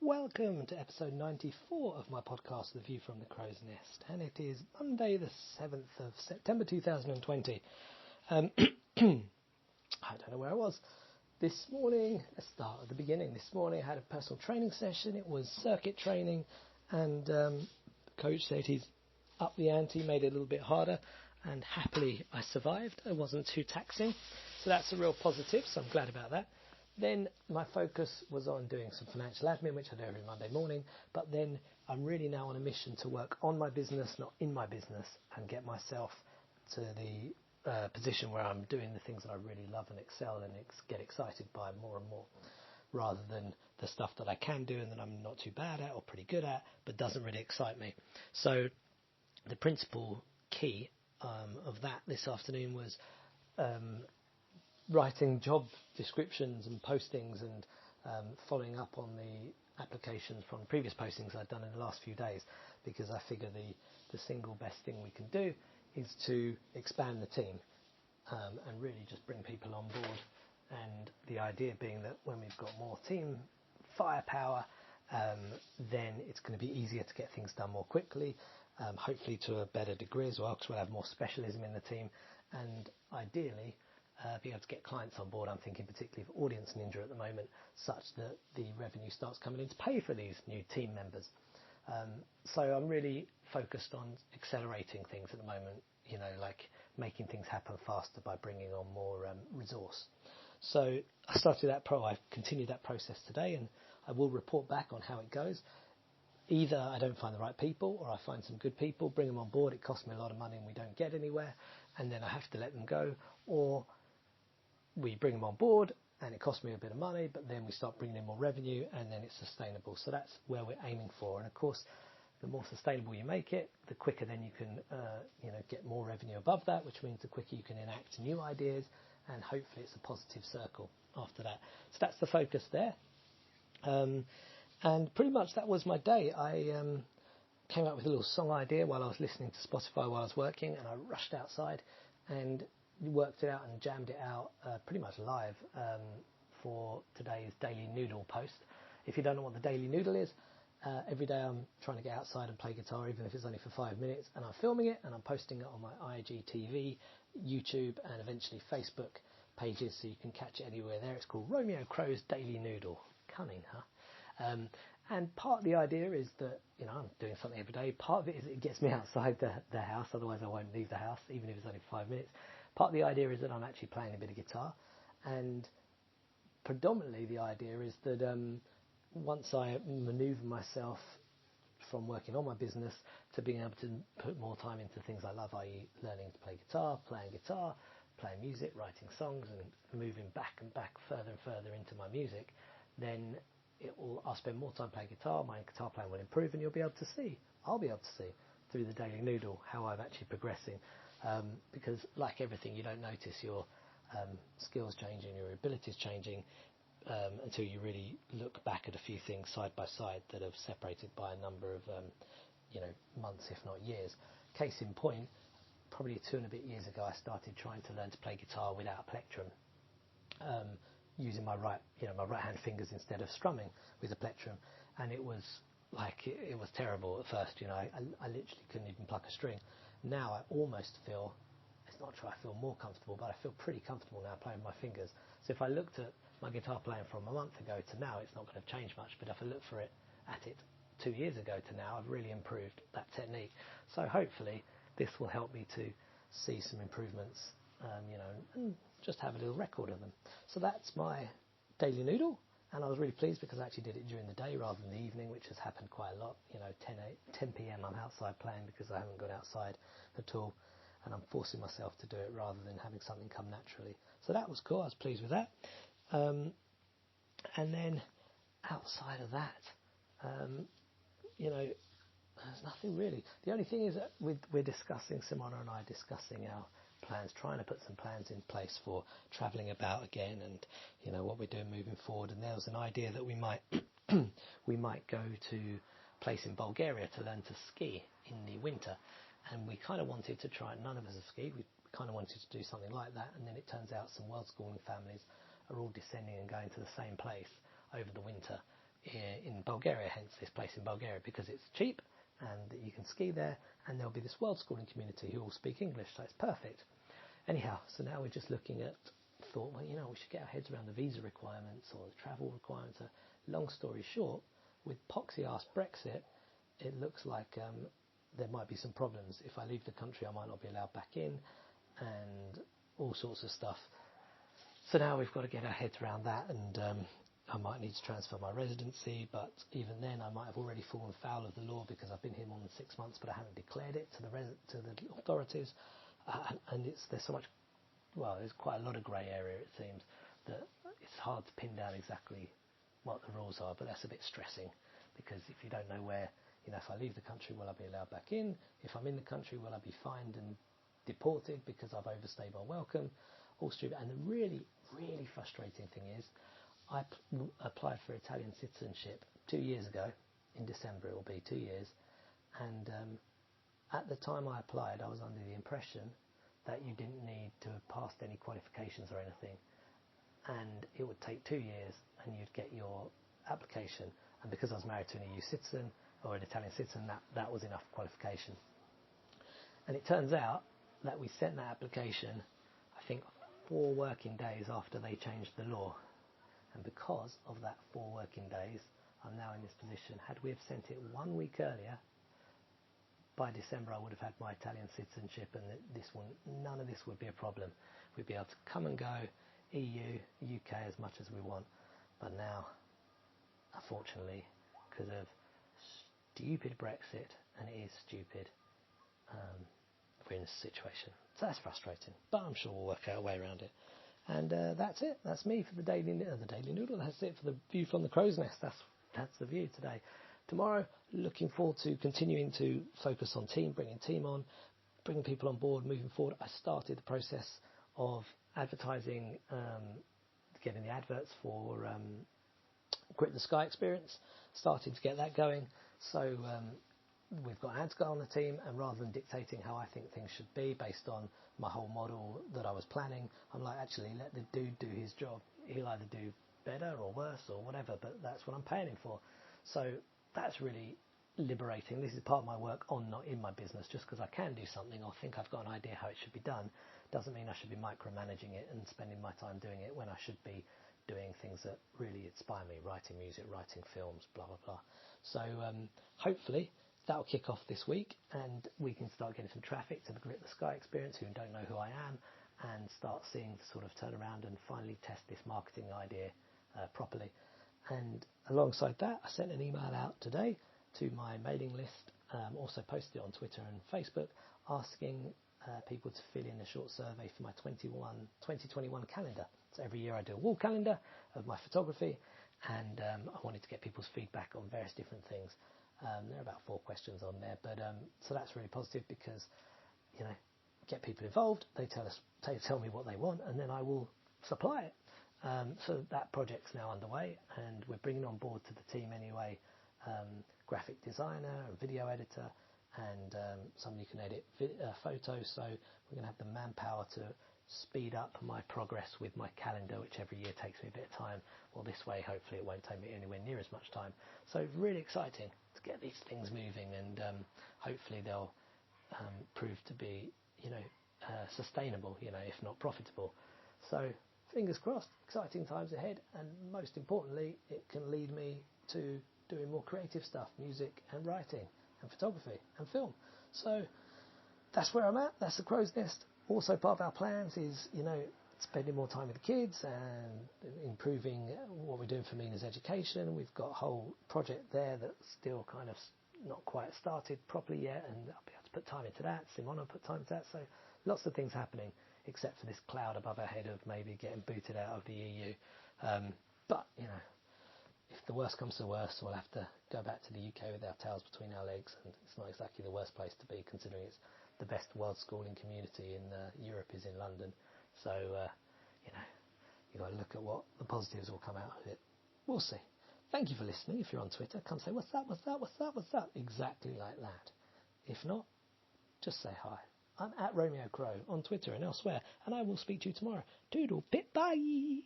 Welcome to episode 94 of my podcast, The View from the Crow's Nest, and it is Monday the 7th of September 2020. I don't know where I was. This morning, let's start at the beginning. This morning I had a personal training session. It was circuit training, and the coach said he's up the ante, made it a little bit harder, and happily I survived. It wasn't too taxing, so that's a real positive, so I'm glad about that. Then my focus was on doing some financial admin, which I do every Monday morning, but then I'm really now on a mission to work on my business, not in my business, and get myself to the position where I'm doing the things that I really love and excel and get excited by more and more, rather than the stuff that I can do and that I'm not too bad at or pretty good at, but doesn't really excite me. So the principal key of that this afternoon was writing job descriptions and postings and following up on the applications from previous postings I've done in the last few days, because I figure the single best thing we can do is to expand the team and really just bring people on board. And the idea being that when we've got more team firepower, then it's going to be easier to get things done more quickly, hopefully to a better degree as well, because we'll have more specialism in the team, and ideally be able to get clients on board. I'm thinking particularly of Audience Ninja at the moment, such that the revenue starts coming in to pay for these new team members. So I'm really focused on accelerating things at the moment, like making things happen faster by bringing on more resource. So I started I've continued that process today, and I will report back on how it goes. Either I don't find the right people, or I find some good people, bring them on board, it costs me a lot of money and we don't get anywhere, and then I have to let them go, or we bring them on board and it costs me a bit of money, but then we start bringing in more revenue and then it's sustainable. So that's where we're aiming for. And of course, the more sustainable you make it, the quicker then you can get more revenue above that, which means the quicker you can enact new ideas, and hopefully it's a positive circle after that. So that's the focus there. And pretty much that was my day. I came up with a little song idea while I was listening to Spotify while I was working, and I rushed outside and worked it out and jammed it out pretty much live for today's Daily Noodle post. If you don't know what the Daily Noodle is, every day I'm trying to get outside and play guitar, even if it's only for 5 minutes, and I'm filming it and I'm posting it on my IGTV, YouTube, and eventually Facebook pages, so you can catch it anywhere there. It's called Romeo Crow's Daily Noodle. Cunning, huh? And part of the idea is that, I'm doing something every day. Part of it is it gets me outside the house, otherwise I won't leave the house, even if it's only 5 minutes. Part of the idea is that I'm actually playing a bit of guitar, and predominantly the idea is that once I manoeuvre myself from working on my business to being able to put more time into things I love, i.e. learning to play guitar, playing music, writing songs, and moving back and back further and further into my music, then I'll spend more time playing guitar, my guitar playing will improve, and I'll be able to see through the Daily Noodle how I'm actually progressing. Because like everything, you don't notice your skills changing, your abilities changing until you really look back at a few things side by side that have separated by a number of months, if not years. Case in point, probably 2 and a bit years ago, I started trying to learn to play guitar without a plectrum, using my right hand fingers instead of strumming with a plectrum, and it was terrible at first. I literally couldn't even pluck a string. Now I almost feel, it's not true I feel more comfortable, but I feel pretty comfortable now playing with my fingers. So if I looked at my guitar playing from a month ago to now, it's not going to change much, but if I look at it 2 years ago to now, I've really improved that technique. So hopefully this will help me to see some improvements, and just have a little record of them. So that's my Daily Noodle, and I was really pleased because I actually did it during the day rather than the evening, which has happened quite a lot. 10 p.m. I'm outside playing because I haven't gone outside at all, and I'm forcing myself to do it rather than having something come naturally. So that was cool. I was pleased with that. And then outside of that, there's nothing really. The only thing is that we're discussing, Simona and I are discussing our plans, trying to put some plans in place for travelling about again, and what we're doing moving forward. And there was an idea that we might go to a place in Bulgaria to learn to ski in the winter, and we kind of wanted to try. None of us have skied. We kind of wanted to do something like that, and then it turns out some world schooling families are all descending and going to the same place over the winter, in Bulgaria, hence this place in Bulgaria, because it's cheap and you can ski there, and there'll be this world schooling community who all speak English, so it's perfect. Anyhow, so now we're just looking at, thought, well, you know, we should get our heads around the visa requirements or the travel requirements. Long story short, with poxy-ass Brexit, it looks like there might be some problems. If I leave the country, I might not be allowed back in, and all sorts of stuff. So now we've got to get our heads around that, and I might need to transfer my residency, but even then I might have already fallen foul of the law because I've been here more than 6 months, but I haven't declared it to the authorities, and there's so much. Well, there's quite a lot of grey area, it seems, that it's hard to pin down exactly what the rules are, but that's a bit stressing, because if you don't know where, you know, if I leave the country, will I be allowed back in? If I'm in the country, will I be fined and deported because I've overstayed my welcome? All stupid. And the really, really frustrating thing is, I applied for Italian citizenship 2 years ago. In December it will be 2 years, and at the time I applied, I was under the impression that you didn't need to have passed any qualifications or anything, and it would take 2 years and you'd get your application, and because I was married to an EU citizen or an Italian citizen, that was enough qualification. And it turns out that we sent that application, I think, 4 working days after they changed the law, and because of that 4 working days, I'm now in this position. Had we have sent it 1 week earlier, by December I would have had my Italian citizenship, and none of this would be a problem. We'd be able to come and go, EU, UK, as much as we want. But now, unfortunately, because of stupid Brexit, and it is stupid, we're in this situation. So that's frustrating, but I'm sure we'll work out a way around it. And that's it. That's me for the Daily Noodle. That's it for the view from the crow's nest. That's the view today. Tomorrow, looking forward to continuing to focus on bringing team on, bringing people on board, moving forward. I started the process of advertising, getting the adverts for Grit the Sky experience, starting to get that going. So we've got an ads guy on the team, and rather than dictating how I think things should be based on my whole model that I was planning, I'm like, actually, let the dude do his job. He'll either do better or worse or whatever, but that's what I'm paying him for. So that's really liberating. This is part of my work on, not in my business. Just because I can do something or think I've got an idea how it should be done doesn't mean I should be micromanaging it and spending my time doing it when I should be doing things that really inspire me, writing music, writing films, blah, blah, blah. So hopefully that'll kick off this week, and we can start getting some traffic to the Grit the Sky experience who don't know who I am, and start seeing the sort of turn around and finally test this marketing idea properly. And alongside that, I sent an email out today to my mailing list, also posted it on Twitter and Facebook, asking people to fill in a short survey for my 2021 calendar. So every year I do a wall calendar of my photography, and I wanted to get people's feedback on various different things. There are about 4 questions on there, but so that's really positive because, you know, get people involved. They tell me what they want, and then I will supply it. So that project's now underway, and we're bringing on board to the team anyway, graphic designer, a video editor, and somebody who can edit photos. So we're going to have the manpower to speed up my progress with my calendar, which every year takes me a bit of time. Well, this way, hopefully, it won't take me anywhere near as much time. So really exciting to get these things moving, and hopefully they'll prove to be, you know, sustainable, you know, if not profitable. So fingers crossed, exciting times ahead, and most importantly, it can lead me to doing more creative stuff, music and writing and photography and film. So that's where I'm at. That's the crow's nest. Also, part of our plans is, you know, spending more time with the kids and improving what we're doing for Mina's education. We've got a whole project there that's still kind of not quite started properly yet, and I'll be able to put time into that. Simona will put time into that. So lots of things happening, except for this cloud above our head of maybe getting booted out of the EU. But, you know, if the worst comes to the worst, we'll have to go back to the UK with our tails between our legs, and it's not exactly the worst place to be, considering it's the best world schooling community in Europe is in London. So, you know, you've got to look at what the positives will come out of it. We'll see. Thank you for listening. If you're on Twitter, come say, what's that, what's that, what's that, what's that? Exactly like that. If not, just say hi. I'm at Romeo Crow on Twitter and elsewhere, and I will speak to you tomorrow. Doodle, bit, bye!